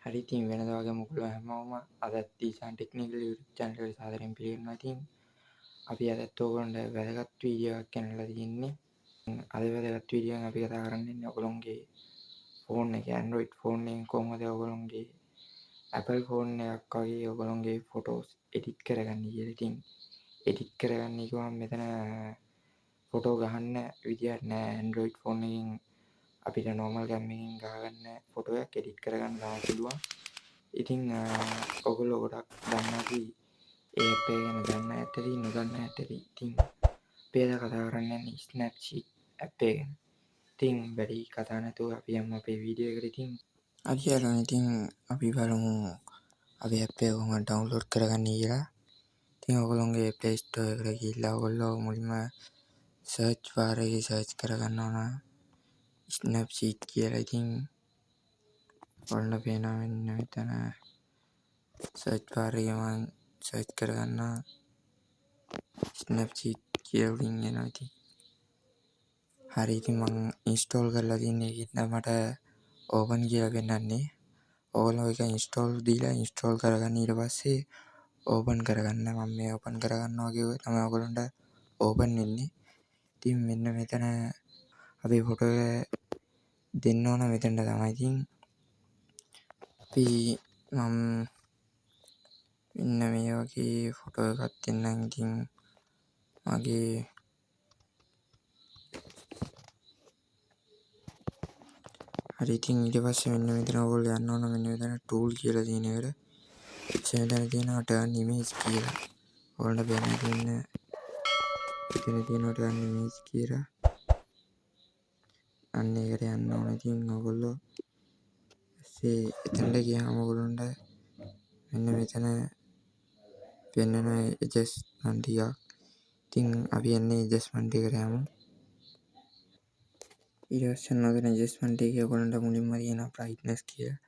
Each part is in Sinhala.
හරි ඉතින් වෙනදා වගේ මුකුළු හැමෝම අදත් දීසන් ටෙක්නිකල් YouTube channel එකට සාදරයෙන් පිළිගන්නවා. ඉතින් අපි අදත් ඕගොල්ලන්ට වැදගත් වීඩියෝ එකක් ගෙනල්ලා තියෙන්නේ. අද වැදගත් වීඩියෝ එකෙන් අපි කතා කරන්නේ ඔයගොල්ලන්ගේ ෆෝන් එක Android ෆෝන් එකෙන් කොහොමද ඔයගොල්ලන්ගේ Apple ෆෝන් එකක් වගේ ඔයගොල්ලන්ගේ ෆොටෝස් එඩිට් කරගන්නේ කියලා. ඉතින් එඩිට් කරගන්නේ කිව්වම මෙතන ෆොටෝ ගහන්න විදියක් නෑ. Android ෆෝන් එකෙන් අපිට නෝමල් කැම් එකකින් ගහගන්න ෆොටෝ එකක් එඩිට් කරගන්න තමයි පුළුවන්. ඉතින් ඔයගොල්ලෝ ගොඩක් දන්නවා ඇති ඒ ඇප් එක ගැන දන්න ඇත්තටි නොදන්න ඇත්තටි. ඉතින් අපි අද කතා කරන්න යන්නේ Snapseed ඇප් එක ගැන. ඉතින් වැඩි කතා නැතුව අපි යමු අපේ වීඩියෝ එකට. ඉතින් අද යාළුවනේ ඉතින් අපි බලමු අපි ඇප් එක කොහොමද ඩවුන්ලෝඩ් කරගන්නේ කියලා. ඉතින් ඔයගොල්ලෝගේ Play Store එකට ගිහිල්ලා ඔයගොල්ලෝ මුලින්ම සර්ච් බාර් එකේ සර්ච් කරගන්න ඕන Snapseed කියලා. ඉතින් ඔයාලට පේනවා මෙන්න මෙතන සර්ච් බාර් එකේ මම සර්ච් කරගන්නවා Snapseed කියලා උඩින් එනවා. ඉතින් හරි ඉතින් මම ඉන්ස්ටෝල් කරලා තියෙන එකෙන් මට ඕපන් කියලා පෙන්නන්නේ. ඔයගොල්ලෝ ඒක ඉන්ස්ටෝල් දීලා ඉන්ස්ටෝල් කරගන්න ඊට පස්සේ ඕපන් කරගන්න. මම මේ ඕපන් කරගන්නවා කිව්වේ තමයි ඔයගොල්ලන්ට ඕපන් වෙන්නේ. ඉතින් මෙන්න මෙතන අපේ ෆොටෝ එක දෙන්න ඕන මෙතනට තමයි. ඉතින් අපි මම මෙන්න මේ වගේ ෆොටෝ එකක් දෙන්නම්. ඉතින් මගේ හරි ඉතින් ඊට පස්සේ මෙන්න මෙතන ඔයගොල්ලෝ යන්න ඕන මෙන්න මෙතන ටූල් කියලා තියෙන එකට. ඊට මෙතන තියෙනවා turn image කියලා. ඔයාලට පේනවා මෙතන තියෙනවා turn image කියලා. අන්න ඒකට යන්න ඕන. ඉතින් ඔයගොල්ලෝ ඊපස්සේ එතනට ගියාම ඔයගොල්ලන්ට මෙන්න මෙතන පෙන්නන ඇඩ්ජස්ට්මන්ට් ටිකක්. ඉතින් අපි යන්නේ ඇඩ්ජස්ට්මන්ට් එකට යමු. ඊට පස්සේ නොදැන ඇඩ්ජස්ට්මන්ට් එකේ ඔයගොල්ලන්ට මුලින්ම තියෙනවා brightness කියලා.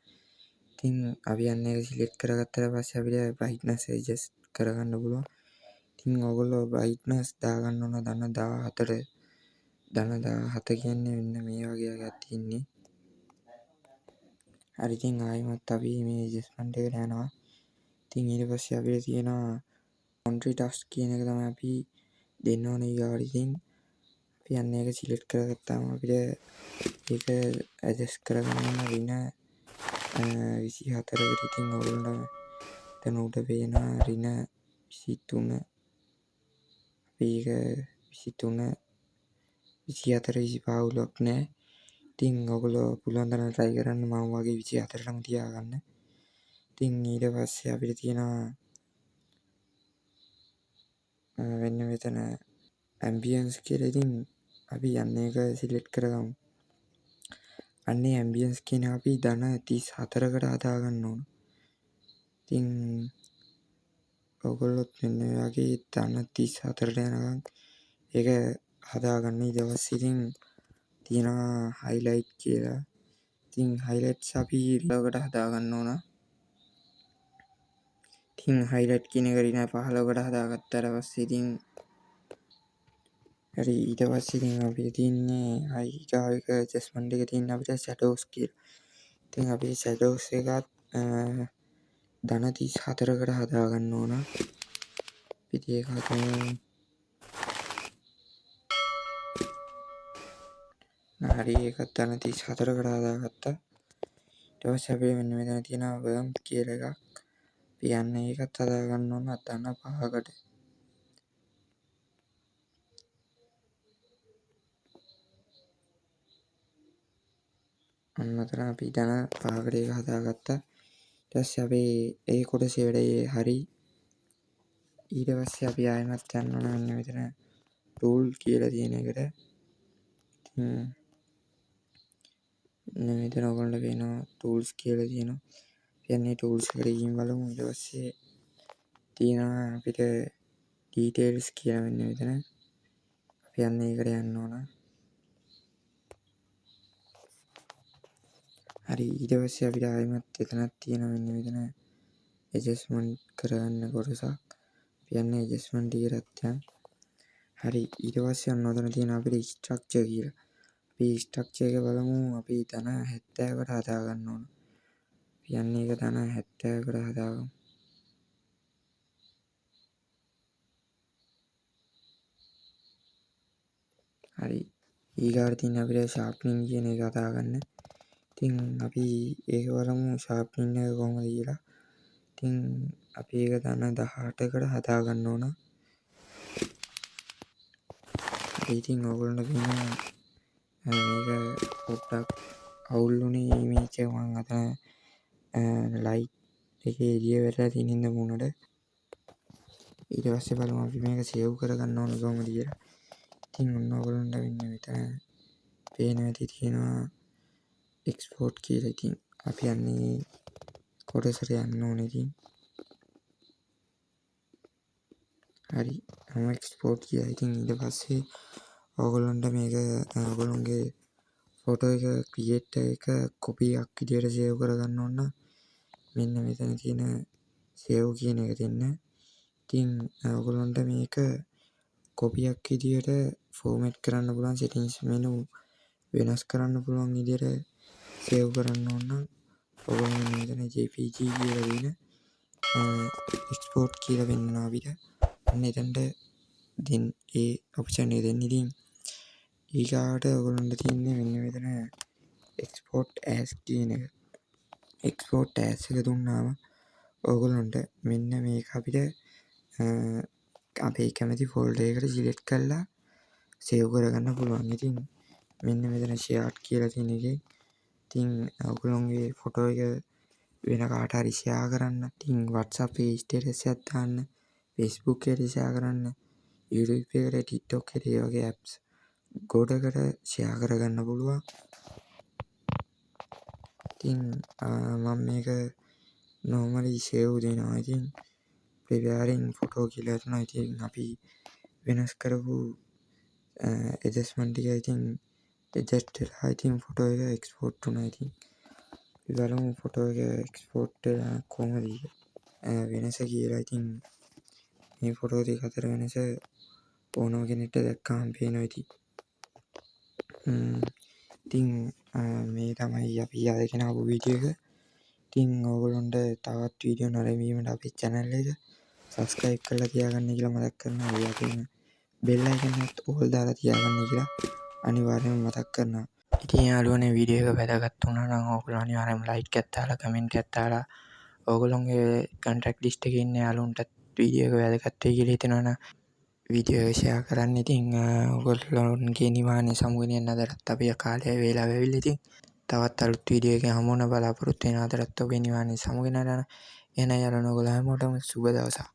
ඉතින් අපි යන්නේ ඒක සිලෙක්ට් කරගත්තට පස්සේ අපිට brightness adjust කරගන්න පුළුවන්. ඉතින් ඔයගොල්ලෝ brightness දාගන්න ඕන ධන 14ට. ධන 17 කියන්නේ මෙන්න මේ වගේ එකක් තියෙන්නේ. හරි ඉතින් ආයෙමත් අපි මේ ඇඩ්ජස්ට්මන්ට් එකට යනවා. ඉතින් ඊට පස්සේ අපිට තියෙනවා contrast කියන එක තමයි අපි දෙන්න ඕනේ ඊගාවට. ඉතින් අපි යන්නේ ඒක සිලෙක්ට් කරගත්තාම අපිට ඒක ඇඩ්ජස්ට් කරගන්න ඕන රින 24කට. ඉතින් ඔයගොල්ලන්ට එතන උඩ පේනවා රින 23. අපි ඒක 23 24 25 ලොක් නෑ. ඉතින් ඔයගොල්ලෝ පුළුවන් තරම් try කරන්න මම වගේ 24ටම තියාගන්න. ඉතින් ඊට පස්සේ අපිට තියෙනවා මෙන්න මෙතන ambience කියලා. ඉතින් අපි යන්නේ ඒක සිලෙක්ට් කරගමු. අන්නේ ambience කියන අපි ධන 34කට හදා ගන්න ඕන. ඉතින් ඔයගොල්ලොත් මෙන්න මේ වගේ ධන 34ට යනකම් ඒක හදාගන්න. ඊට පස්සේ ඉතින් තියෙනවා highlight කියලා. ඉතින් highlights අපි ඊළඟට හදාගන්න ඕන. ඉතින් highlight කියන එක රින 15කට හදාගත්තාට පස්සේ ඉතින් හරි ඊට පස්සේ ඉතින් අපිට තියෙන්නේ ඊගාව එක ඇඩ්ජස්ට්මන්ට් එක තියෙන අපිට shadows කියලා. ඉතින් අපි shadows එකත් ධන 34කට හදාගන්න ඕන. අපි ඒක හදමු. හරි ඒකත් ධන 34කට හදාගත්තා. ඊට පස්සේ අපි මෙන්න මෙතන තියෙනවා warmth කියලා එකක්. අපි යන්නේ ඒකත් හදාගන්න ඕන ධන 5කට. අන්න අතන අපි ධන 5කට ඒක හදාගත්තා. ඊට පස්සේ අපි ඒ කොටසේ වැඩේ හරි. ඊට පස්සේ අපි ආයෙමත් යන්න ඕන මෙන්න මෙතන tool කියලා තියෙන එකට. මෙන්න මෙතන ඔයගොල්ලන්ට පේනවා tools කියලා තියෙනවා. අපි යන්නේ tools එකට ගිහින් බලමු. ඊට පස්සේ තියෙනවා අපිට details කියලා මෙන්න මෙතන. අපි යන්නේ ඒකට යන්න ඕන. හරි ඊට පස්සේ අපිට ආයෙමත් එතනක් තියෙනවා මෙන්න මෙතන adjustment කරගන්න කොටසක්. අපි යන්නේ adjustment එකටත් යන්න. හරි ඊට පස්සේ ඔන්න ඔතන තියෙනවා අපිට structure කියලා. අපි structure එක බලමු. අපි ධන 70කට හදා ගන්න ඕන. අපි අපි යන්න ඒක තන 70කට හදාගමු. හරි. ඊගාට තියෙන අපිට ෂාප්නින් කියන එක හදාගන්න. ඉතින් අපි ඒක බලමු ෂාප්නින් එක කොහොමද කියලා. ඉතින් අපි ඒක තන 18කට හදාගන්න ඕන. ඉතින් ඔයගොල්ලන්ට පේනවා මේක පොඩ්ඩක් අවුල් වුණේ මේක මම අතන ලයිට් එකේ එළිය වැටලා තියෙන ඉඳ මුණට. ඊට පස්සේ බලමු අපි මේක සේව් කරගන්න ඕන කොහොමද කියලා. ඉතින් ඔන්න ඔයගොල්ලන්ට මෙන්න මෙතන පේනවා ඇති තියෙනවා එක්ස්පෝර්ට් කියලා. ඉතින් අපි යන්නේ කොටසට යන්න ඕනේ. ඉතින් හරි මම එක්ස්පෝර්ට් කියලා. ඉතින් ඊට පස්සේ ඔයගොල්ලන්ට මේක ඔයගොල්ලන්ගේ ෆොටෝ එක ක්‍රියේට් එක කොපි එකක් විදියට සේව් කරගන්න ඕන නම් මෙන්න මෙතන තියෙන සේව් කියන එක දෙන්න. ඉතින් ඔයගොල්ලන්ට මේක කොපියක් විදියට ෆෝමැට් කරන්න පුළුවන් settings menu වෙනස් කරන්න පුළුවන් විදියට සේව් කරන්න ඕන නම් ඔයගොල්ලෝ මෙතන jpg කියලා දෙන එක්ස්පෝර්ට් කියලා වෙන්නවා අපිට. අන්න එතනට දෙන්න ඒ ඔප්ෂන් එක දෙන්න. ඉතින් ඊගාට ඔයගොල්ලන්ට තියෙන්නේ මෙන්න මෙතන එක්ස්පෝර්ට් ඇස් කියන එක. එක්ස්පෝර්ට් ඇස් එක දුන්නාම ඔයගොල්ලන්ට මෙන්න මේක අපිට අපේ කැමති ෆෝල්ඩර් එකකට සිලෙක්ට් කරලා සේව් කරගන්න පුළුවන්. ඉතින් මෙන්න මෙතන ෂෙයාර්ඩ් කියලා තියෙන එකේ ඉතින් ඔයගොල්ලෝගේ ෆොටෝ එක වෙන කාට හරි ෂෙයා කරන්න. ඉතින් WhatsApp එකේ ස්ටේටස් එකක් දාන්න, Facebook එකට ෂෙයා කරන්න, YouTube එකට, TikTok එකට ඒ වගේ apps ගොඩකට ෂෙයා කරගන්න පුළුවන්. ඉතින් මම මේක normally save දෙනවා. ඉතින් preparing photo කියලා හිතනවා. ඉතින් අපි වෙනස් කරපු adjustment ටික ඉතින් adjust වෙලා ඉතින් ෆොටෝ එක එක්ස්පෝර්ට් වුණා. ඉතින් අපි බලමු ෆොටෝ එක එක්ස්පෝර්ට් කොහොමද වෙනස කියලා. ඉතින් මේ ෆොටෝ දෙක අතර වෙනස ඕනම කෙනෙක්ට දැක්කම පේනවා. ඉතින් මේ තමයි අපි අද ගෙනාවු වීඩියෝ එක. ඉතින් ඔයගොල්ලන්ට තවත් වීඩියෝ නැරඹීමට අපේ channel එක subscribe කරලා තියාගන්න කියලා මතක් කරනවා. ඒ වගේම bell icon එකත් all දාලා තියාගන්න කියලා අනිවාර්යයෙන්ම මතක් කරනවා. ඉතින් යාළුවනේ වීඩියෝ එක වැදගත් වුණා නම් ඔයගොල්ලෝ අනිවාර්යයෙන්ම like එකක් දාලා comment එකක් දාලා ඔයගොල්ලෝගේ contact list එකේ ඉන්න යාළුවන්ටත් වීඩියෝ එක වැදගත් වෙයි කියලා හිතනවනම් වීඩියෝ එක share කරන්න. ඉතින් ඔයගොල්ලෝගේ නිවානේ සමුගෙන යන අදටත් අපි කාලය වේලාව වෙවිලා. ඉතින් තවත් අලුත් වීඩියෝ එකකින් හමු වෙන බලාපොරොත්තු වෙන අදටත් ඔබේ නිවානේ සමුගෙන යන එන යාළුවෝ ඔයගොල්ලෝ හැමෝටම සුබ දවසක්.